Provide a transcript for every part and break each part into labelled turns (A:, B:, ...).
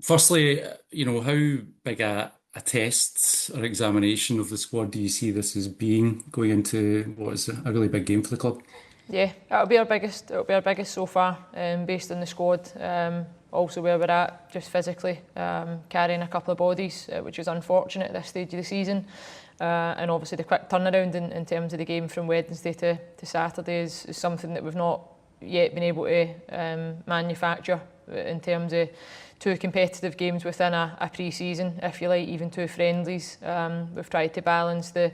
A: Firstly, how big a test or examination of the squad do you see this as being going into what is a really big game for the club?
B: Yeah, it'll be our biggest. It'll be our biggest so far, based on the squad. Also where we're at, just physically, carrying a couple of bodies, which is unfortunate at this stage of the season. And obviously the quick turnaround in terms of the game from Wednesday to Saturday is something that we've not yet been able to manufacture in terms of two competitive games within a pre-season, if you like, even two friendlies. We've tried to balance the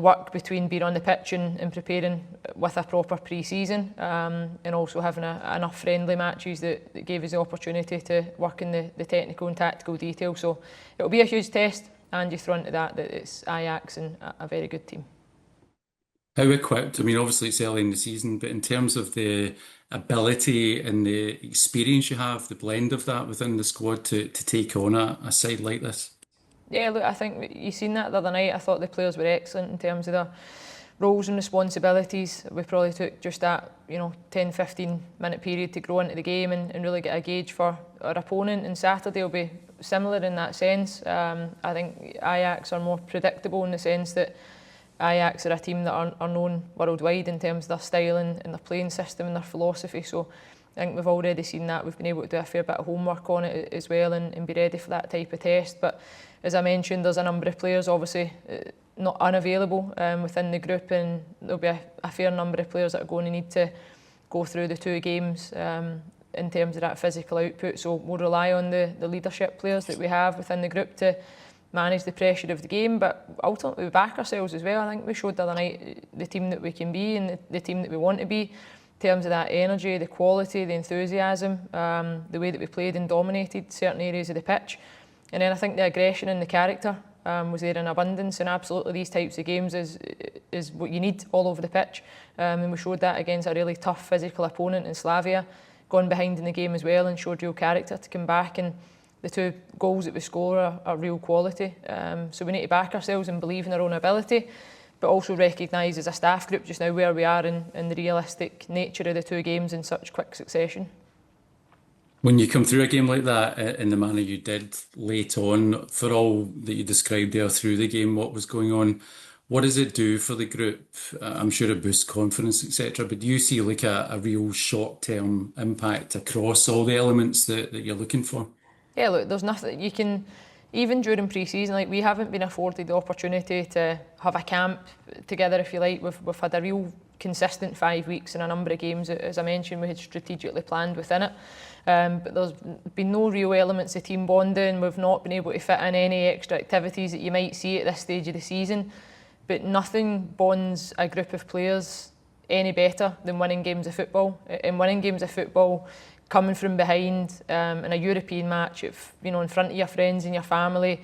B: work between being on the pitch and preparing with a proper pre-season, and also having enough friendly matches that gave us the opportunity to work in the technical and tactical detail. So it'll be a huge test, and you throw into that it's Ajax and a very good team.
A: How equipped? I mean, obviously it's early in the season, but in terms of the ability and the experience you have, the blend of that within the squad to take on a side like this.
B: Yeah, look, I think you seen that the other night. I thought the players were excellent in terms of their roles and responsibilities. We probably took just that, 10, 15 minute period to grow into the game and really get a gauge for our opponent. And Saturday will be similar in that sense. I think Ajax are more predictable in the sense that Ajax are a team that are known worldwide in terms of their style and their playing system and their philosophy. So I think we've already seen that. We've been able to do a fair bit of homework on it as well and be ready for that type of test. But as I mentioned, there's a number of players obviously not unavailable within the group, and there'll be a fair number of players that are going to need to go through the two games in terms of that physical output. So we'll rely on the leadership players that we have within the group to manage the pressure of the game, but ultimately we back ourselves as well. I think we showed the other night the team that we can be and the team that we want to be in terms of that energy, the quality, the enthusiasm, the way that we played and dominated certain areas of the pitch. And then I think the aggression and the character was there in abundance, and absolutely these types of games is what you need all over the pitch. And we showed that against a really tough physical opponent in Slavia, gone behind in the game as well and showed real character to come back, and the two goals that we score are real quality. So we need to back ourselves and believe in our own ability, but also recognise as a staff group just now where we are in the realistic nature of the two games in such quick succession.
A: When you come through a game like that in the manner you did late on, for all that you described there through the game, what was going on, what does it do for the group? I'm sure it boosts confidence, etc. But do you see like a real short-term impact across all the elements that you're looking for?
B: Yeah, look, there's nothing you can, even during pre-season, like we haven't been afforded the opportunity to have a camp together, if you like. We've had a real consistent 5 weeks in a number of games. As I mentioned, we had strategically planned within it. But there's been no real elements of team bonding. We've not been able to fit in any extra activities that you might see at this stage of the season. But nothing bonds a group of players any better than winning games of football. And winning games of football, coming from behind in a European match, if in front of your friends and your family,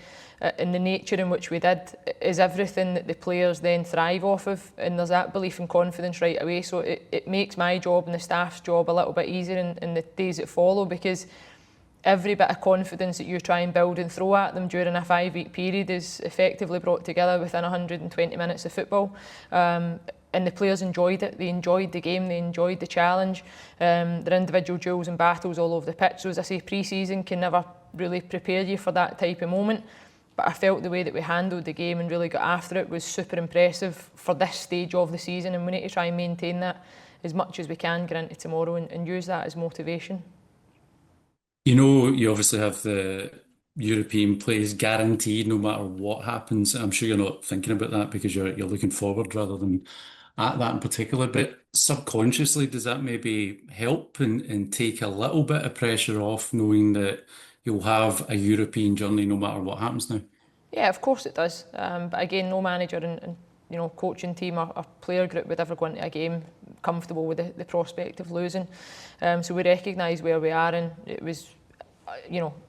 B: in the nature in which we did, is everything that the players then thrive off of, and there's that belief and confidence right away. So it makes my job and the staff's job a little bit easier in the days that follow, because every bit of confidence that you try and build and throw at them during a 5 week period is effectively brought together within 120 minutes of football. And the players enjoyed it. They enjoyed the game. They enjoyed the challenge. Their individual duels and battles all over the pitch. So as I say, pre-season can never really prepare you for that type of moment. But I felt the way that we handled the game and really got after it was super impressive for this stage of the season. And we need to try and maintain that as much as we can get into tomorrow and use that as motivation.
A: You obviously have the European plays guaranteed no matter what happens. I'm sure you're not thinking about that because you're looking forward rather than at that in particular. But subconsciously, does that maybe help and take a little bit of pressure off knowing that you'll have a European journey no matter what happens now?
B: Yeah, of course it does. But again, no manager and coaching team or player group would ever go into a game comfortable with the prospect of losing. So we recognise where we are, and it was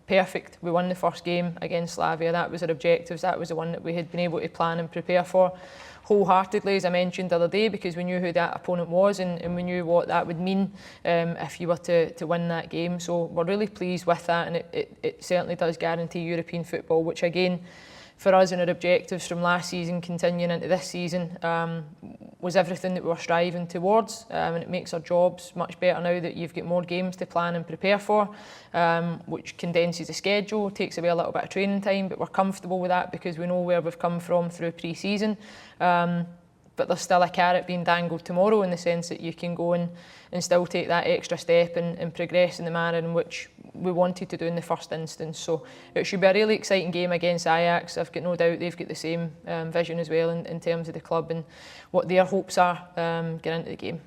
B: perfect. We won the first game against Slavia. That was our objectives. That was the one that we had been able to plan and prepare for wholeheartedly, as I mentioned the other day, because we knew who that opponent was and we knew what that would mean if you were to win that game. So we're really pleased with that, and it certainly does guarantee European football, which again, for us and our objectives from last season continuing into this season, was everything that we were striving towards, and it makes our jobs much better now that you've got more games to plan and prepare for, which condenses the schedule, takes away a little bit of training time, but we're comfortable with that because we know where we've come from through pre-season. But there's still a carrot being dangled tomorrow in the sense that you can go and still take that extra step and progress in the manner in which we wanted to do in the first instance. So it should be a really exciting game against Ajax. I've got no doubt they've got the same vision as well in terms of the club and what their hopes are getting into the game.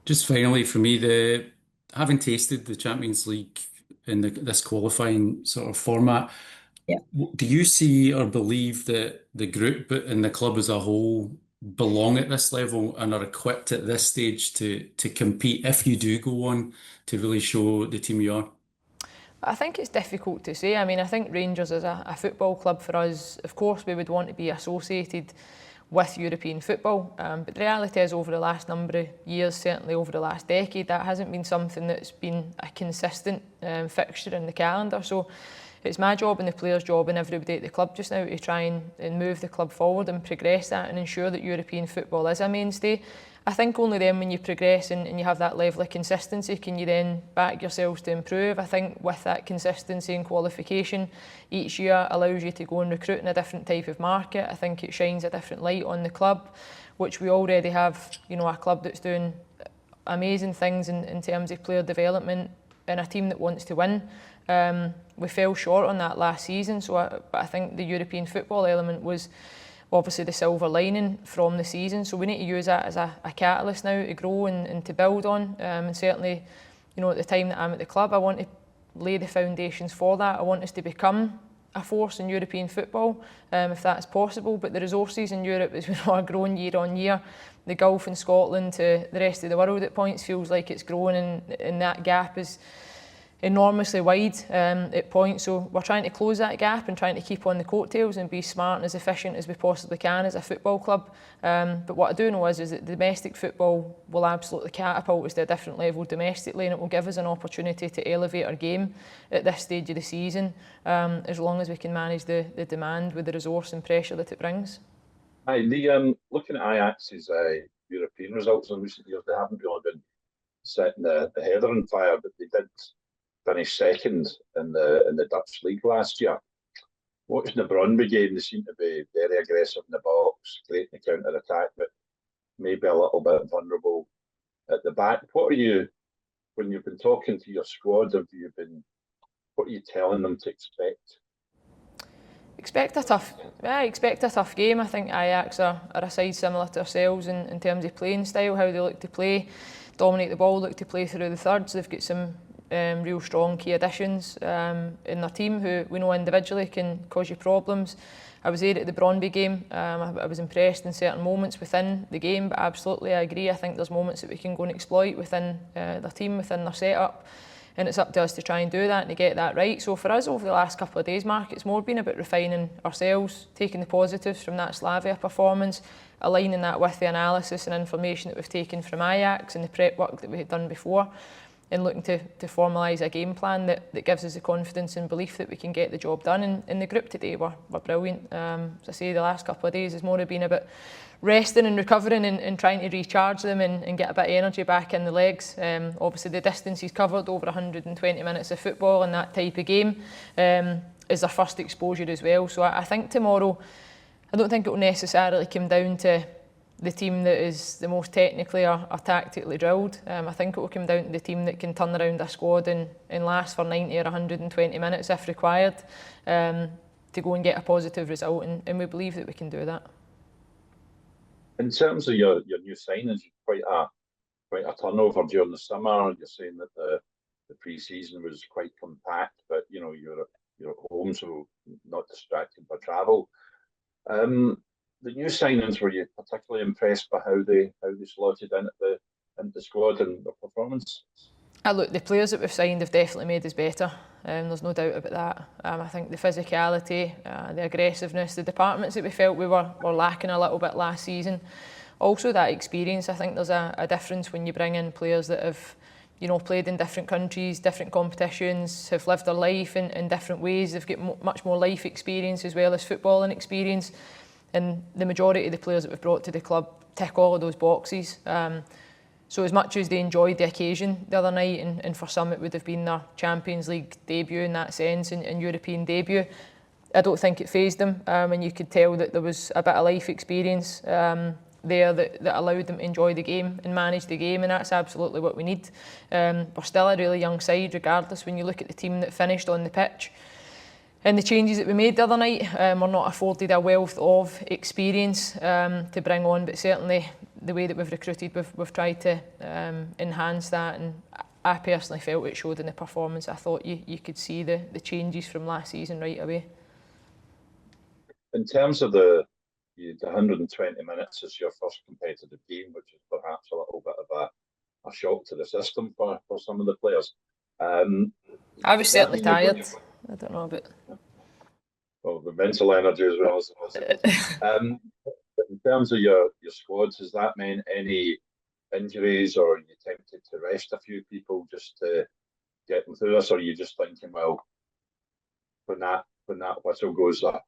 A: Just finally, for me, having tasted the Champions League in this qualifying sort of format,
C: Yeah.
A: do you see or believe that the group and the club as a whole belong at this level and are equipped at this stage to compete if you do go on to really show the team you are?
B: I think it's difficult to say. I mean, I think Rangers as a football club for us, of course, we would want to be associated with European football. But the reality is over the last number of years, certainly over the last decade, that hasn't been something that's been a consistent fixture in the calendar. So it's my job and the players' job and everybody at the club just now to try and move the club forward and progress that and ensure that European football is a mainstay. I think only then when you progress and you have that level of consistency can you then back yourselves to improve. I think with that consistency and qualification each year allows you to go and recruit in a different type of market. I think it shines a different light on the club, which we already have, you know, a club that's doing amazing things in terms of player development and a team that wants to win. We fell short on that last season, but I think the European football element was obviously the silver lining from the season. So we need to use that as a catalyst now to grow and to build on. And certainly, you know, at the time that I'm at the club, I want to lay the foundations for that. I want us to become a force in European football, if that's possible. But the resources in Europe, as we know, are growing year on year. The gulf in Scotland to the rest of the world at points feels like it's growing, and that gap is enormously wide at points. So we're trying to close that gap and trying to keep on the coattails and be smart and as efficient as we possibly can as a football club. But what I do know is that domestic football will absolutely catapult us to a different level domestically, and it will give us an opportunity to elevate our game at this stage of the season, as long as we can manage the demand with the resource and pressure that it brings.
C: Hi, looking at Ajax's European results in recent years, they haven't really been setting the header on fire, but they did finished second in the Dutch league last year. Watching the Brøndby game, they seem to be very aggressive in the box, great in the counter attack, but maybe a little bit vulnerable at the back. What are you, when you've been talking to your squad, what are you telling them to expect?
B: Expect a tough game. I think Ajax are a side similar to ourselves in terms of playing style, how they look to play, dominate the ball, look to play through the thirds. They've got some real strong key additions in their team who we know individually can cause you problems. I was there at the Brøndby game. I was impressed in certain moments within the game, but absolutely I agree. I think there's moments that we can go and exploit within their team, within their setup, and it's up to us to try and do that and to get that right. So for us over the last couple of days, Mark, it's more been about refining ourselves, taking the positives from that Slavia performance, aligning that with the analysis and information that we've taken from Ajax and the prep work that we had done before, and looking to formalise a game plan that gives us the confidence and belief that we can get the job done. In the group today, we're brilliant. As I say, the last couple of days has more been about resting and recovering and trying to recharge them and get a bit of energy back in the legs. Obviously, the distance he's covered, over 120 minutes of football in that type of game, is their first exposure as well. So I think tomorrow, I don't think it will necessarily come down to the team that is the most technically or tactically drilled. I think it will come down to the team that can turn around a squad and last for 90 or 120 minutes if required, to go and get a positive result, and we believe that we can do that.
C: In terms of your new signings, quite a turnover during the summer. You're saying that the pre-season was quite compact, but you know you're at home, so not distracted by travel. The new signings, were you particularly impressed by how they slotted in at the squad and their performance?
B: Look, the players that we've signed have definitely made us better. There's no doubt about that. I think the physicality, the aggressiveness, the departments that we felt we were lacking a little bit last season. Also that experience. I think there's a difference when you bring in players that have, you know, played in different countries, different competitions, have lived their life in different ways. They've got much more life experience as well as footballing experience. and the majority of the players that we've brought to the club tick all of those boxes. So as much as they enjoyed the occasion the other night, and for some it would have been their Champions League debut in that sense, and European debut, I don't think it fazed them, and you could tell that there was a bit of life experience there that allowed them to enjoy the game and manage the game, and that's absolutely what we need. We're still a really young side regardless when you look at the team that finished on the pitch. And the changes that we made the other night, we're not afforded a wealth of experience to bring on, but certainly the way that we've recruited, we've tried to enhance that, and I personally felt it showed in the performance. I thought you could see the changes from last season right away.
C: In terms of the 120 minutes is your first competitive game, which is perhaps a little bit of a shock to the system for some of the players.
B: I was certainly tired. I don't know about...
C: Well, the mental energy as well as in terms of your squads, has that meant any injuries, or are you tempted to rest a few people just to get them through this, or are you just thinking, well, when that whistle goes, I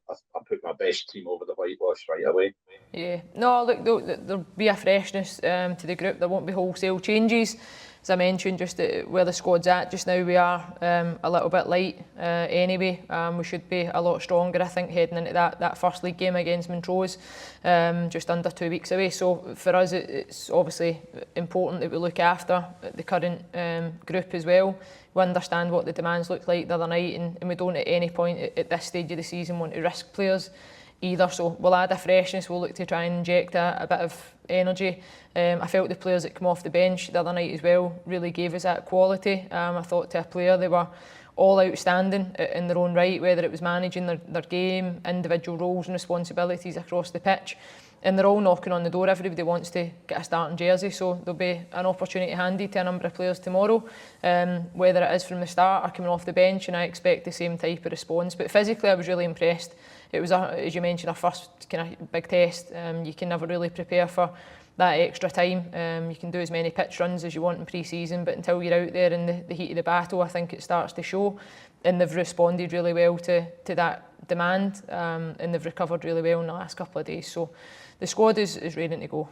C: put my best team over the whitewash right away?
B: Yeah, no, look, there'll be a freshness to the group. There won't be wholesale changes. As I mentioned, just where the squad's at just now, we are a little bit light anyway. We should be a lot stronger, I think, heading into that first league game against Montrose, just under 2 weeks away. So for us, it's obviously important that we look after the current group as well. We understand what the demands look like the other night, and we don't at any point at this stage of the season want to risk players either. So we'll add a freshness, we'll look to try and inject a bit of energy. I felt the players that come off the bench the other night as well really gave us that quality. I thought to a player they were all outstanding in their own right, whether it was managing their game, individual roles and responsibilities across the pitch. And they're all knocking on the door. Everybody wants to get a starting jersey, so there'll be an opportunity handy to a number of players tomorrow, whether it is from the start or coming off the bench, and I expect the same type of response. But physically I was really impressed. It was, as you mentioned, our first kind of big test. You can never really prepare for that extra time. You can do as many pitch runs as you want in pre-season, but until you're out there in the heat of the battle, I think it starts to show. And they've responded really well to that demand, and they've recovered really well in the last couple of days. So the squad is ready to go.